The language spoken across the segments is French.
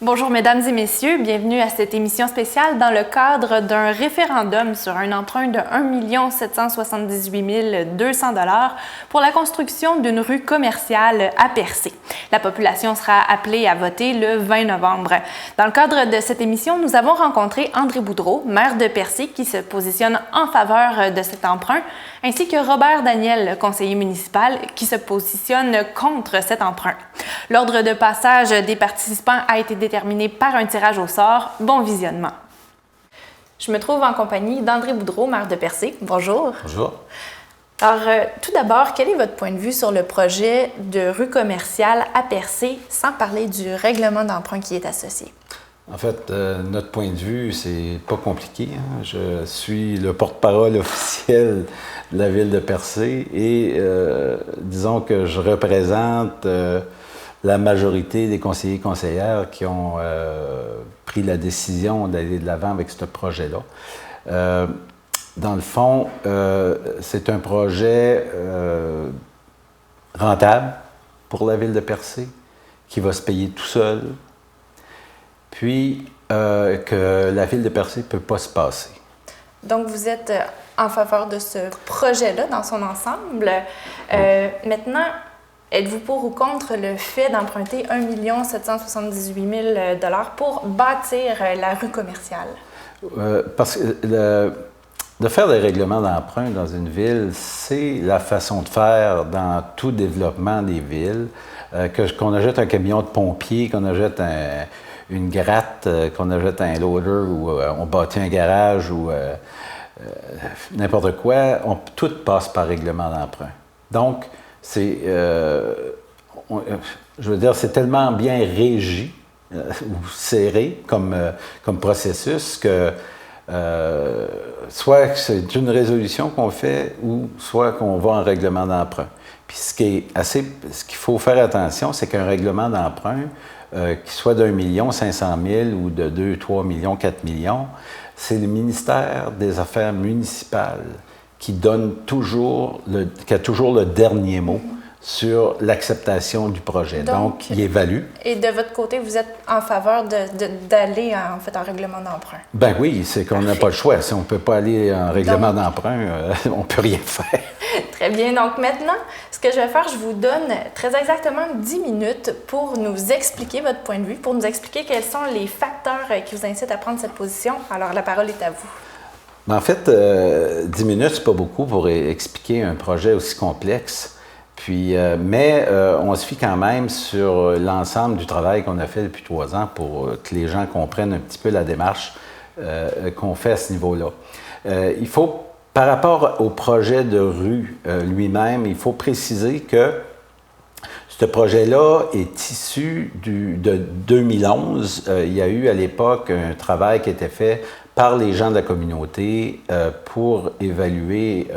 Bonjour mesdames et messieurs, bienvenue à cette émission spéciale dans le cadre d'un référendum sur un emprunt de 1 778 200 $ pour la construction d'une rue commerciale à Percé. La population sera appelée à voter le 20 novembre. Dans le cadre de cette émission, nous avons rencontré André Boudreau, maire de Percé, qui se positionne en faveur de cet emprunt, ainsi que Robert Daniel, conseiller municipal, qui se positionne contre cet emprunt. L'ordre de passage des participants a été déterminé par un tirage au sort. Bon visionnement. Je me trouve en compagnie d'André Boudreau, maire de Percé. Bonjour. Bonjour. Alors, tout d'abord, quel est votre point de vue sur le projet de rue commerciale à Percé, sans parler du règlement d'emprunt qui est associé? En fait, notre point de vue, c'est pas compliqué. Je suis le porte-parole officiel de la ville de Percé et disons que je représente la majorité des conseillers et conseillères qui ont pris la décision d'aller de l'avant avec ce projet-là. Dans le fond, c'est un projet rentable pour la ville de Percé, qui va se payer tout seul, puis que la ville de Percé ne peut pas se passer. Donc, vous êtes en faveur de ce projet-là dans son ensemble. Maintenant, êtes-vous pour ou contre le fait d'emprunter 1 778 000 $ pour bâtir la rue commerciale? Parce que de faire des règlements d'emprunt dans une ville, c'est la façon de faire dans tout développement des villes. Qu'on achète un camion de pompiers, qu'on achète une gratte, qu'on achète un loader ou on bâtit un garage ou n'importe quoi, tout passe par règlement d'emprunt. Donc, c'est, je veux dire, c'est tellement bien régi ou serré comme processus que soit c'est une résolution qu'on fait ou soit qu'on va en règlement d'emprunt. Puis ce qu'il faut faire attention, c'est qu'un règlement d'emprunt, qui soit d'1 500 000 ou de 2, 3 millions, 4 millions, c'est le ministère des Affaires municipales qui qui a toujours le dernier mot sur l'acceptation du projet. Donc, il évalue. Et de votre côté, vous êtes en faveur d'aller en règlement d'emprunt? Ben oui, c'est qu'on n'a pas le choix. Si on ne peut pas aller en règlement d'emprunt, on ne peut rien faire. Très bien. Donc maintenant, ce que je vais faire, je vous donne très exactement 10 minutes pour nous expliquer votre point de vue, pour nous expliquer quels sont les facteurs qui vous incitent à prendre cette position. Alors, la parole est à vous. En fait, 10 minutes, c'est pas beaucoup pour expliquer un projet aussi complexe. Puis, mais on se fie quand même sur l'ensemble du travail qu'on a fait depuis 3 ans pour que les gens comprennent un petit peu la démarche qu'on fait à ce niveau-là. Il faut, par rapport au projet de rue lui-même, il faut préciser que ce projet-là est issu de 2011. Il y a eu à l'époque un travail qui était fait par les gens de la communauté pour évaluer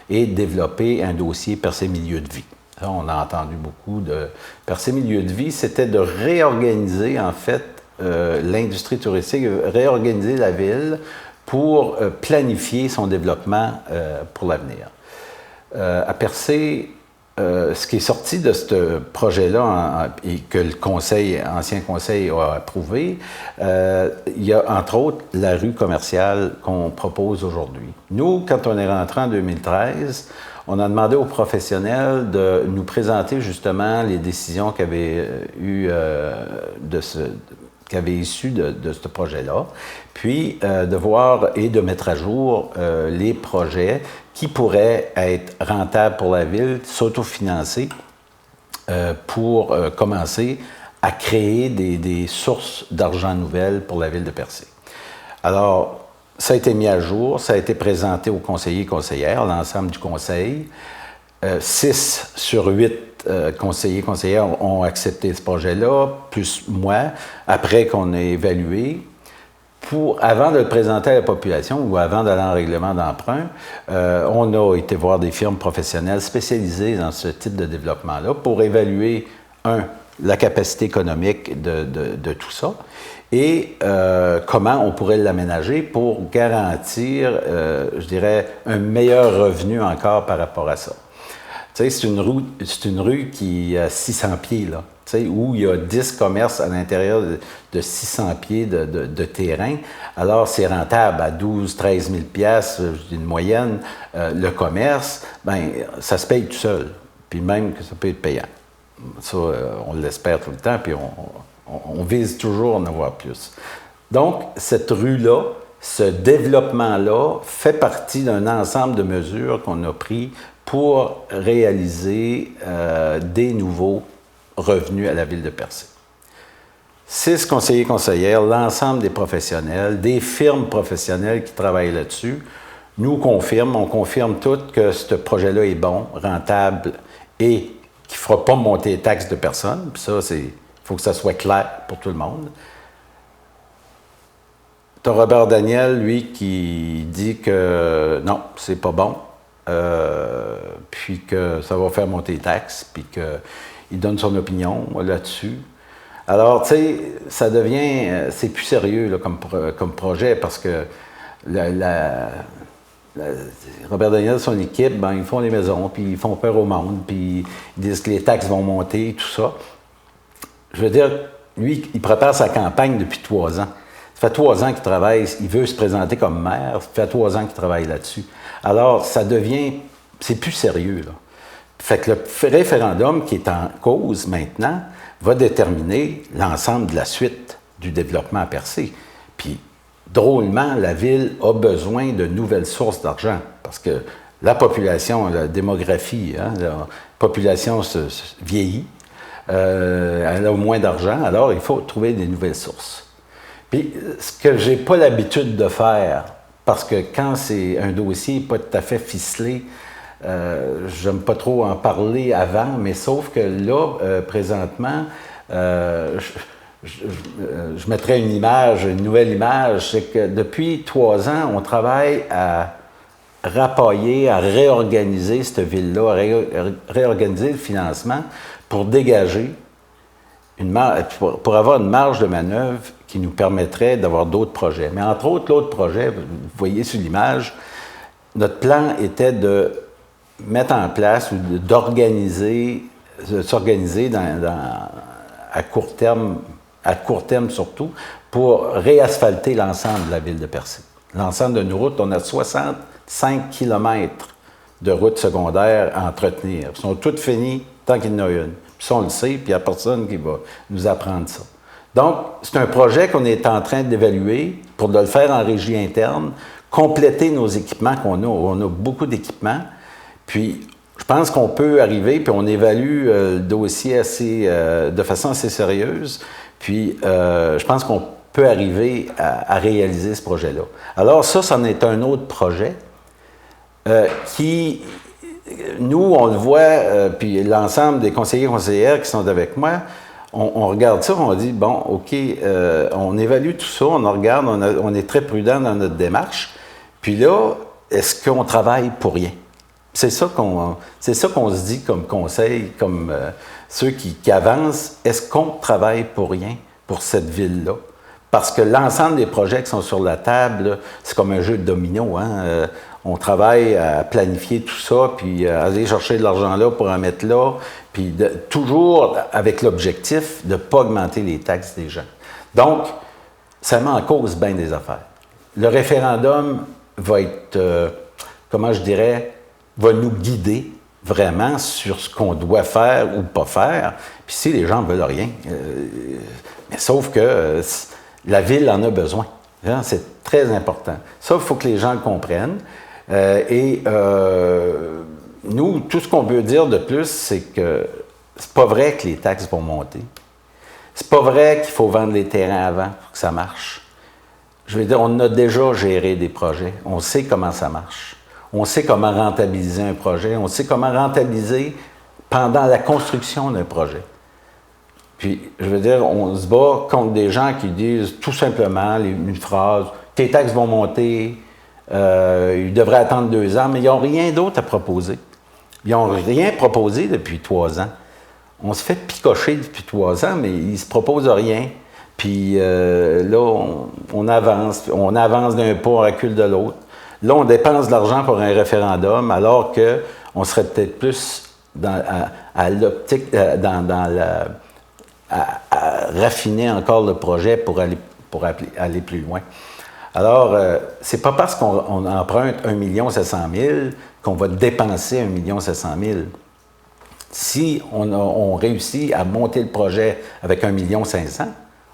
et développer un dossier Percé Milieu de vie. Ça, on a entendu beaucoup de Percé Milieu de vie, c'était de réorganiser en fait l'industrie touristique, réorganiser la ville pour planifier son développement pour l'avenir. À Percé, ce qui est sorti de ce projet-là et que ancien conseil a approuvé, il y a entre autres la rue commerciale qu'on propose aujourd'hui. Nous, quand on est rentré en 2013, on a demandé aux professionnels de nous présenter justement les décisions qui avaient issu de ce projet-là, puis de voir et de mettre à jour les projets qui pourraient être rentables pour la ville, s'autofinancer pour commencer à créer des sources d'argent nouvelles pour la ville de Percé. Alors, ça a été mis à jour, ça a été présenté aux conseillers et conseillères, l'ensemble du conseil. 6 sur 8 conseillers et conseillères ont accepté ce projet-là, plus moi, après qu'on ait évalué. Avant de le présenter à la population ou avant d'aller en règlement d'emprunt, on a été voir des firmes professionnelles spécialisées dans ce type de développement-là pour évaluer, la capacité économique de tout ça et comment on pourrait l'aménager pour garantir, je dirais, un meilleur revenu encore par rapport à ça. Tu sais, c'est une rue qui a 600 pieds, là. Tu où il y a 10 commerces à l'intérieur de 600 pieds de terrain. Alors, c'est rentable à 12 13 000 une moyenne. Le commerce, ben ça se paye tout seul. Puis même que ça peut être payant. Ça, on l'espère tout le temps, puis on vise toujours en avoir plus. Donc, cette rue-là, ce développement-là fait partie d'un ensemble de mesures qu'on a pris pour réaliser des nouveaux revenus à la ville de Percé. 6 conseillers conseillères, l'ensemble des professionnels, des firmes professionnelles qui travaillent là-dessus, on confirme toutes que ce projet-là est bon, rentable et qui ne fera pas monter les taxes de personne. Puis ça, il faut que ça soit clair pour tout le monde. Tu as Robert Daniel, lui, qui dit que non, c'est pas bon, puis que ça va faire monter les taxes, puis qu'il donne son opinion là-dessus. Alors, tu sais, ça devient, c'est plus sérieux là, comme projet, parce que Robert Daniel et son équipe, ben, ils font les maisons, puis ils font peur au monde, puis ils disent que les taxes vont monter, tout ça. Je veux dire, lui, il prépare sa campagne depuis 3 ans. Ça fait 3 ans qu'il travaille, il veut se présenter comme maire, ça fait 3 ans qu'il travaille là-dessus. Alors, ça devient, c'est plus sérieux, là. Fait que le référendum qui est en cause maintenant va déterminer l'ensemble de la suite du développement à Percé. Puis, drôlement, la ville a besoin de nouvelles sources d'argent parce que la population, la démographie, la population se vieillit, elle a moins d'argent, alors il faut trouver des nouvelles sources. Puis, ce que j'ai pas l'habitude de faire, parce que quand c'est un dossier pas tout à fait ficelé, j'aime pas trop en parler avant, mais sauf que là, présentement, je mettrais une nouvelle image, c'est que depuis 3 ans, on travaille à rapailler, à réorganiser cette ville-là, à réorganiser le financement pour dégager pour avoir une marge de manœuvre qui nous permettrait d'avoir d'autres projets. Mais entre autres, l'autre projet, vous voyez sur l'image, notre plan était de mettre en place ou de s'organiser à court terme surtout, pour réasphalter l'ensemble de la ville de Percé. L'ensemble de nos routes, on a 65 km de routes secondaires à entretenir. Elles sont toutes finies tant qu'il y en a une. Puis ça, on le sait, puis il n'y a personne qui va nous apprendre ça. Donc, c'est un projet qu'on est en train d'évaluer pour de le faire en régie interne, compléter nos équipements qu'on a. On a beaucoup d'équipements. Puis, je pense qu'on peut arriver, puis on évalue le dossier de façon assez sérieuse. Puis, je pense qu'on peut arriver à réaliser ce projet-là. Alors, ça, c'en est un autre projet qui, nous, on le voit, puis l'ensemble des conseillers et conseillères qui sont avec moi, on regarde ça, on dit, bon, OK, on évalue tout ça, on regarde, on est très prudent dans notre démarche. Puis là, est-ce qu'on travaille pour rien? C'est ça qu'on se dit comme conseil, comme ceux qui avancent. Est-ce qu'on travaille pour rien pour cette ville-là? Parce que l'ensemble des projets qui sont sur la table, c'est comme un jeu de domino. On travaille à planifier tout ça, puis à aller chercher de l'argent là pour en mettre là, puis toujours avec l'objectif de ne pas augmenter les taxes des gens. Donc, ça met en cause bien des affaires. Le référendum va être, comment je dirais, va nous guider vraiment sur ce qu'on doit faire ou pas faire. Puis si les gens ne veulent rien, mais sauf que la ville en a besoin. Hein, c'est très important. Ça, il faut que les gens le comprennent. Nous, tout ce qu'on peut dire de plus, c'est que c'est pas vrai que les taxes vont monter. C'est pas vrai qu'il faut vendre les terrains avant pour que ça marche. Je veux dire, on a déjà géré des projets. On sait comment ça marche. On sait comment rentabiliser un projet. On sait comment rentabiliser pendant la construction d'un projet. Puis, je veux dire, on se bat contre des gens qui disent tout simplement une phrase « tes taxes vont monter, ils devraient attendre 2 ans », mais ils n'ont rien d'autre à proposer. Ils n'ont rien proposé depuis 3 ans. On se fait picocher depuis 3 ans, mais ils ne se proposent rien. Puis là, on avance d'un pas, on recule de l'autre. Là, on dépense de l'argent pour un référendum, alors qu'on serait peut-être plus dans l'optique, dans à raffiner encore le projet pour aller plus loin. Alors, c'est pas parce qu'on emprunte 1 700 000 qu'on va dépenser 1 700 000. Si on réussit à monter le projet avec 1 500 000,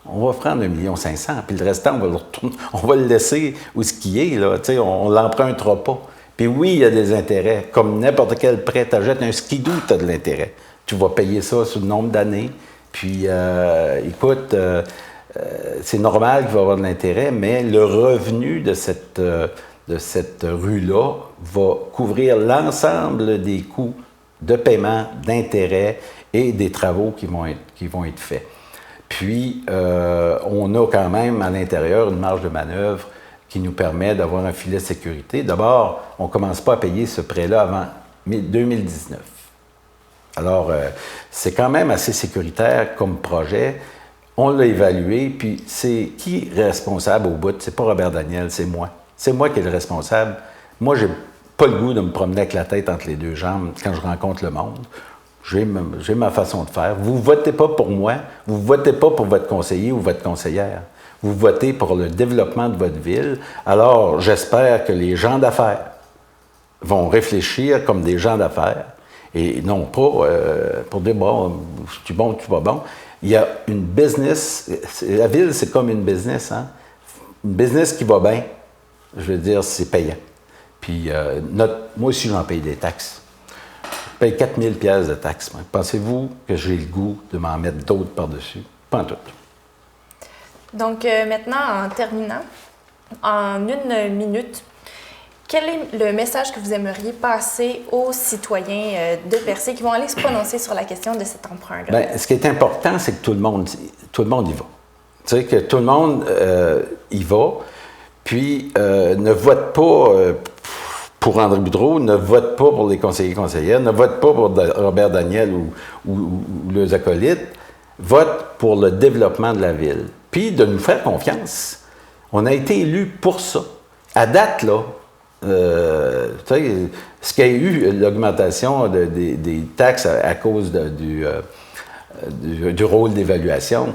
on va prendre 1 500 000, puis le restant, on va le laisser où ce qui est, là. On ne l'empruntera pas. Puis oui, il y a des intérêts. Comme n'importe quel prêt, tu achètes un skidoo, tu as de l'intérêt. Tu vas payer ça sur le nombre d'années. Puis, écoute, c'est normal qu'il va y avoir de l'intérêt, mais le revenu de cette rue-là va couvrir l'ensemble des coûts de paiement, d'intérêt et des travaux qui vont être faits. Puis, on a quand même à l'intérieur une marge de manœuvre qui nous permet d'avoir un filet de sécurité. D'abord, on ne commence pas à payer ce prêt-là avant 2019. Alors, c'est quand même assez sécuritaire comme projet. On l'a évalué, puis c'est qui est responsable au bout? C'est pas Robert Daniel, c'est moi. C'est moi qui est le responsable. Moi, j'ai pas le goût de me promener avec la tête entre les deux jambes quand je rencontre le monde. J'ai ma façon de faire. Vous ne votez pas pour moi, vous ne votez pas pour votre conseiller ou votre conseillère. Vous votez pour le développement de votre ville. Alors, j'espère que les gens d'affaires vont réfléchir comme des gens d'affaires et non pas pour dire, bon, tu es bon, tu vas bon. Il y a une business, la ville, c'est comme une business, hein? Une business qui va bien, je veux dire, c'est payant. Puis, moi aussi, j'en paye des taxes. Je paye 4 000 $ de taxes. Pensez-vous que j'ai le goût de m'en mettre d'autres par-dessus? Pas en tout. Donc, maintenant, en terminant, en 1 minute, quel est le message que vous aimeriez passer aux citoyens de Percé qui vont aller se prononcer sur la question de cet emprunt-là? Bien, ce qui est important, c'est que tout le monde y va. Tu sais, que tout le monde y va, puis ne vote pas pour André Boudreau, ne vote pas pour les conseillers et conseillères, ne vote pas pour Robert Daniel ou les acolytes, vote pour le développement de la ville. Puis de nous faire confiance. On a été élus pour ça. À date, là, tu sais, ce qu'il y a eu, l'augmentation des taxes à cause du rôle d'évaluation,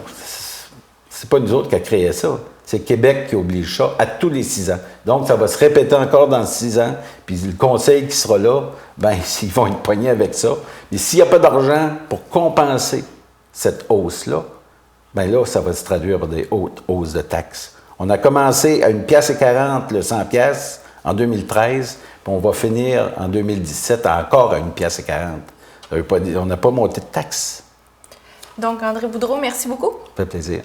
c'est pas nous autres qui a créé ça. C'est Québec qui oblige ça à tous les 6 ans. Donc, ça va se répéter encore dans 6 ans. Puis le conseil qui sera là, bien, ils vont être poignés avec ça. Mais s'il n'y a pas d'argent pour compenser cette hausse-là, bien là, ça va se traduire par des hautes hausses de taxes. On a commencé à 1,40 $, le 100 $ en 2013, puis on va finir en 2017 encore à 1,40 $. Ça veut pas dire, on n'a pas monté de taxes. Donc, André Boudreau, merci beaucoup. Ça fait plaisir.